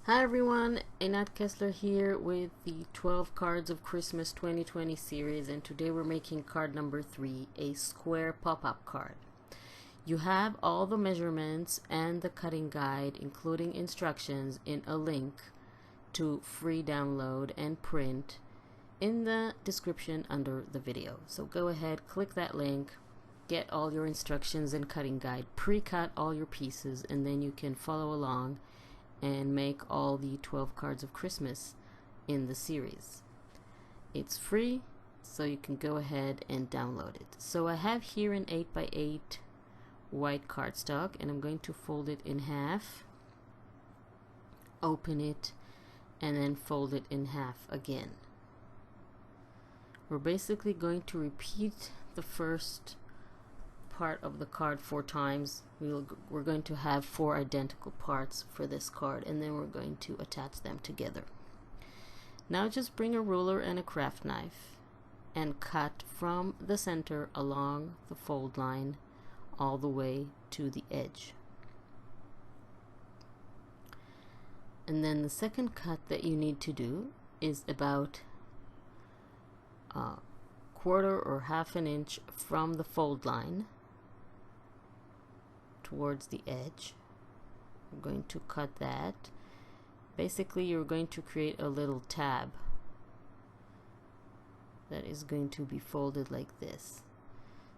Hi everyone, Einat Kessler here with the 12 Cards of Christmas 2020 series, and today we're making card number 3, a square pop-up card. You have all the measurements and the cutting guide, including instructions, in a link to free download and print in the description under the video. So go ahead, click that link, get all your instructions and cutting guide, pre-cut all your pieces, and then you can follow along and make all the 12 cards of Christmas in the series. It's free, so you can go ahead and download it. So I have here an 8x8 white cardstock, and I'm going to fold it in half, open it, and then fold it in half again. We're basically going to repeat the first part of the card 4 times. We're going to have 4 identical parts for this card, and then we're going to attach them together. Now just bring a ruler and a craft knife and cut from the center along the fold line all the way to the edge. And then the second cut that you need to do is about a 1/4 or 1/2 inch from the fold line towards the edge. I'm going to cut that. Basically, you're going to create a little tab that is going to be folded like this.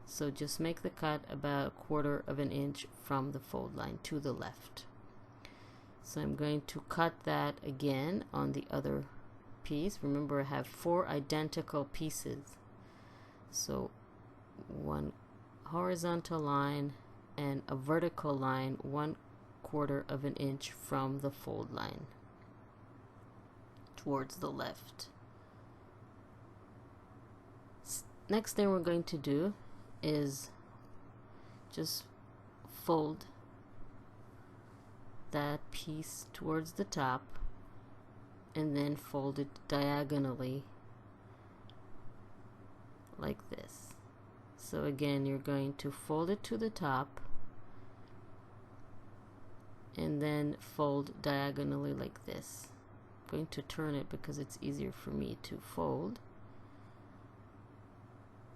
So just make the cut about 1/4 inch from the fold line to the left. So I'm going to cut that again on the other piece. Remember, I have 4 identical pieces. So one horizontal line and a vertical line 1/4 inch from the fold line towards the left. Next thing we're going to do is just fold that piece towards the top and then fold it diagonally like this. So again, you're going to fold it to the top and then fold diagonally like this. I'm going to turn it because it's easier for me to fold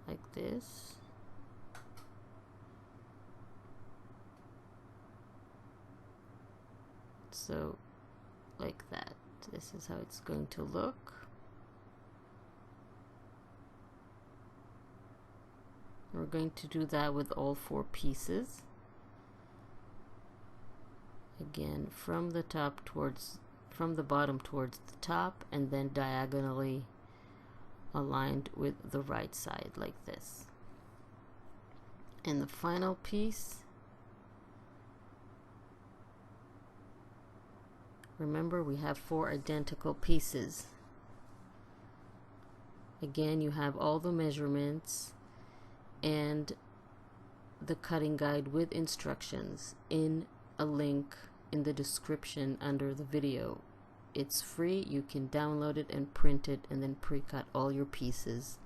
like this. So like that. This is how it's going to look. We're going to do that with all 4 pieces. Again, from the bottom towards the top, and then diagonally aligned with the right side like this. And the final piece, remember, we have 4 identical pieces. Again, you have all the measurements and the cutting guide with instructions in a link in the description under the video. It's free. You can download it and print it and then pre-cut all your pieces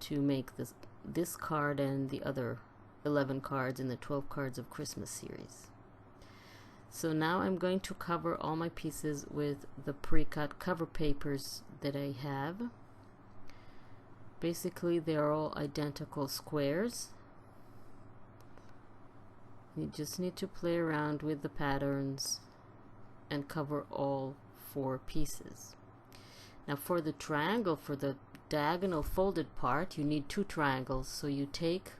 to make this card and the other 11 cards in the 12 cards of Christmas series. So now I'm going to cover all my pieces with the pre-cut cover papers that I have. Basically, they are all identical squares. You just need to play around with the patterns and cover all 4 pieces. Now for the triangle, for the diagonal folded part, you need 2 triangles. So you take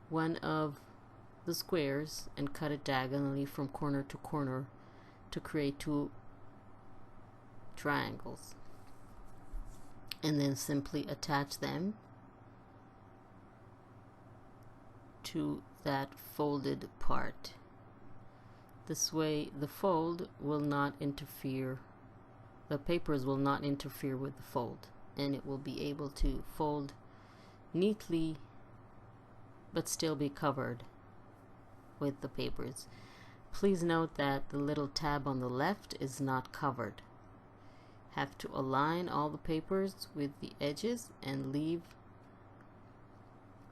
one of the squares and cut it diagonally from corner to corner to create 2 triangles. And then simply attach them to that folded part. This way the fold will not interfere, the papers will not interfere with the fold, and it will be able to fold neatly but still be covered with the papers. Please note that the little tab on the left is not covered. Have to align all the papers with the edges and leave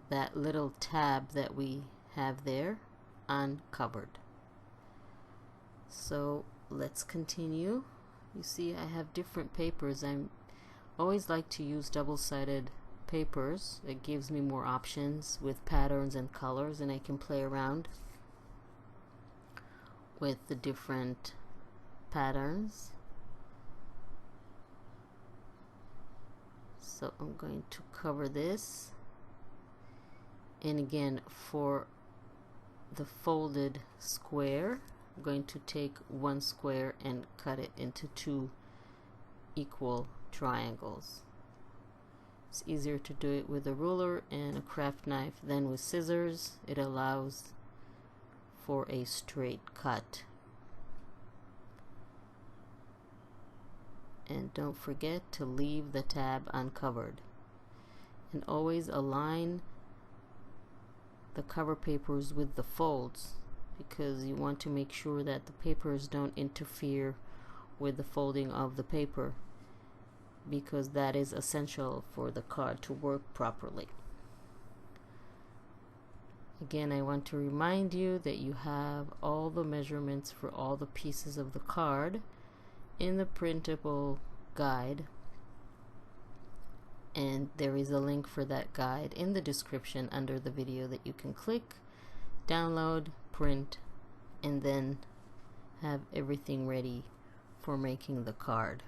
that little tab that we have there uncovered. So let's continue. You see, I have different papers. I always like to use double-sided papers. It gives me more options with patterns and colors, and I can play around with the different patterns. So I'm going to cover this, and again, for the folded square, I'm going to take one square and cut it into 2 equal triangles. It's easier to do it with a ruler and a craft knife than with scissors. It allows for a straight cut. And don't forget to leave the tab uncovered. And always align the cover papers with the folds, because you want to make sure that the papers don't interfere with the folding of the paper, because that is essential for the card to work properly. Again, I want to remind you that you have all the measurements for all the pieces of the card in the printable guide, and there is a link for that guide in the description under the video that you can click, download, print, and then have everything ready for making the card.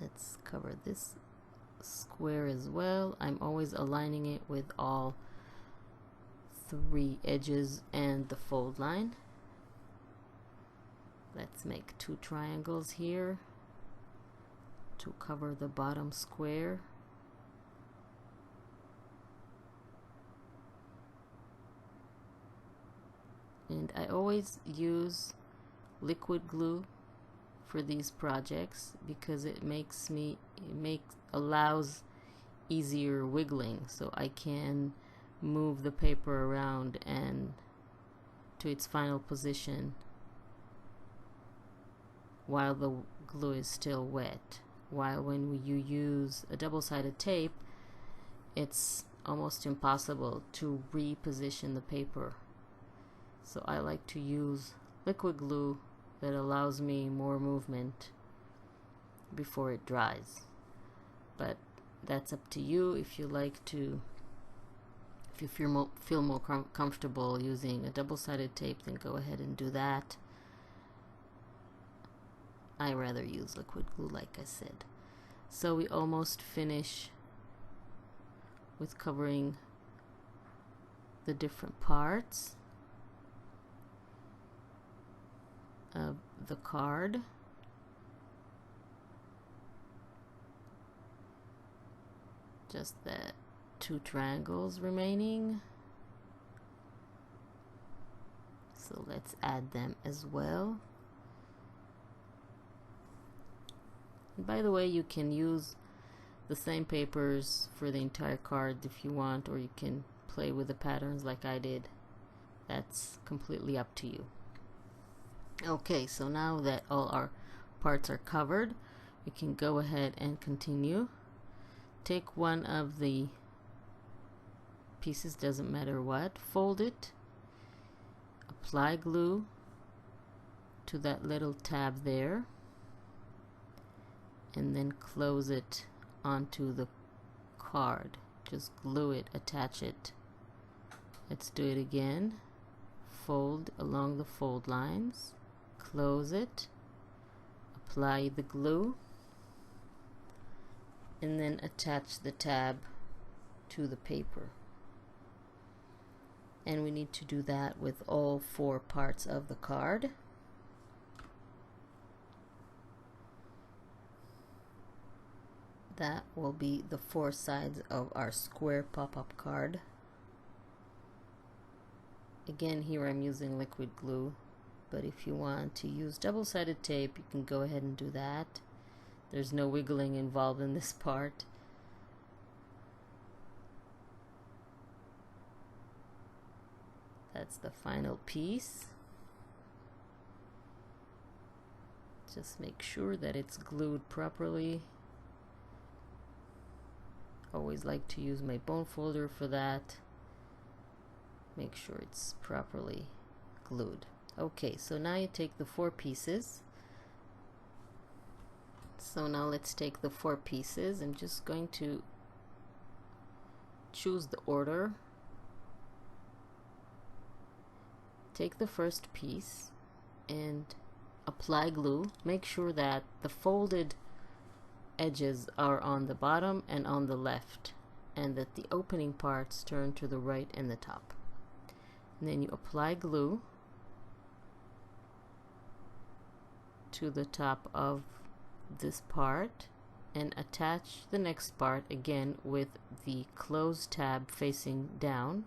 Let's cover this square as well. I'm always aligning it with all 3 edges and the fold line. Let's make 2 triangles here to cover the bottom square. And I always use liquid glue for these projects because it allows easier wiggling, so I can move the paper around and to its final position while the glue is still wet. While when you use a double-sided tape, it's almost impossible to reposition the paper. So I like to use liquid glue that allows me more movement before it dries. But that's up to you. If you like to, if you feel more comfortable using a double-sided tape, then go ahead and do that. I rather use liquid glue, like I said. So we almost finish with covering the different parts of the card. Just that 2 triangles remaining. So let's add them as well. And by the way, you can use the same papers for the entire card if you want, or you can play with the patterns like I did. That's completely up to you. Okay, so now that all our parts are covered, we can go ahead and continue. Take one of the pieces, doesn't matter what, fold it, apply glue to that little tab there, and then close it onto the card. Just glue it, attach it. Let's do it again. Fold along the fold lines, close it, apply the glue, and then attach the tab to the paper. And we need to do that with all 4 parts of the card. That will be the 4 sides of our square pop-up card. Again, here I'm using liquid glue, but if you want to use double-sided tape, you can go ahead and do that. There's no wiggling involved in this part. That's the final piece. Just make sure that it's glued properly. Always like to use my bone folder for that. make sure it's properly glued. Okay, so now you take the 4 pieces. So now let's take the 4 pieces. I'm just going to choose the order. Take the first piece and apply glue. Make sure that the folded edges are on the bottom and on the left, and that the opening parts turn to the right and the top. And then you apply glue to the top of this part and attach the next part again with the closed tab facing down.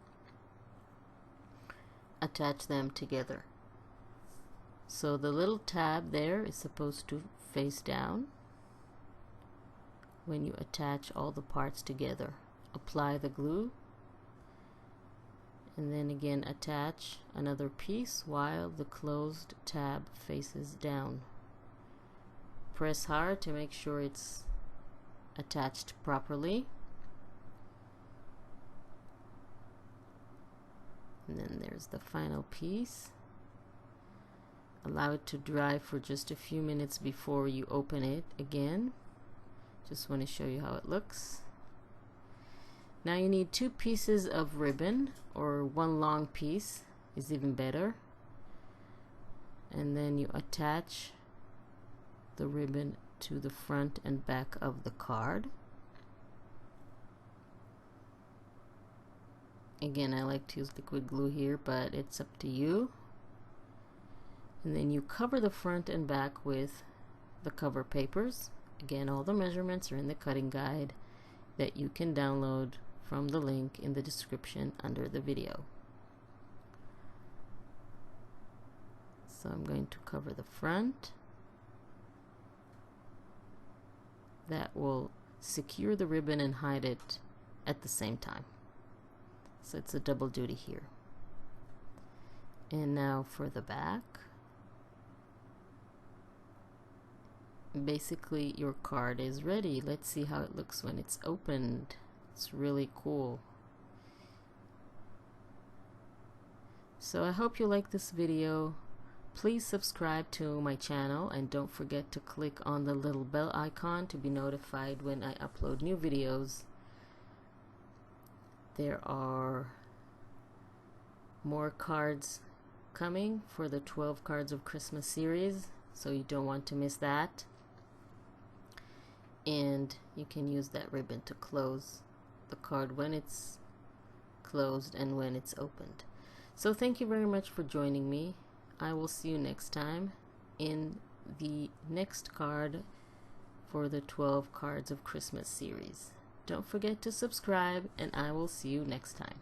Attach them together. So the little tab there is supposed to face down when you attach all the parts together. Apply the glue and then again attach another piece while the closed tab faces down. Press hard to make sure it's attached properly. And then there's the final piece. Allow it to dry for just a few minutes before you open it again. Just want to show you how it looks. Now you need 2 pieces of ribbon, or 1 long piece is even better. And then you attach the ribbon to the front and back of the card. Again, I like to use liquid glue here, but it's up to you. And then you cover the front and back with the cover papers. Again, all the measurements are in the cutting guide that you can download from the link in the description under the video. So I'm going to cover the front. That will secure the ribbon and hide it at the same time. So it's a double duty here. And now for the back. Basically your card is ready. Let's see how it looks when it's opened. It's really cool. So I hope you like this video. Please subscribe to my channel and don't forget to click on the little bell icon to be notified when I upload new videos. There are more cards coming for the 12 Cards of Christmas series, so you don't want to miss that. And you can use that ribbon to close the card when it's closed and when it's opened. So thank you very much for joining me. I will see you next time in the next card for the 12 Cards of Christmas series. Don't forget to subscribe, and I will see you next time.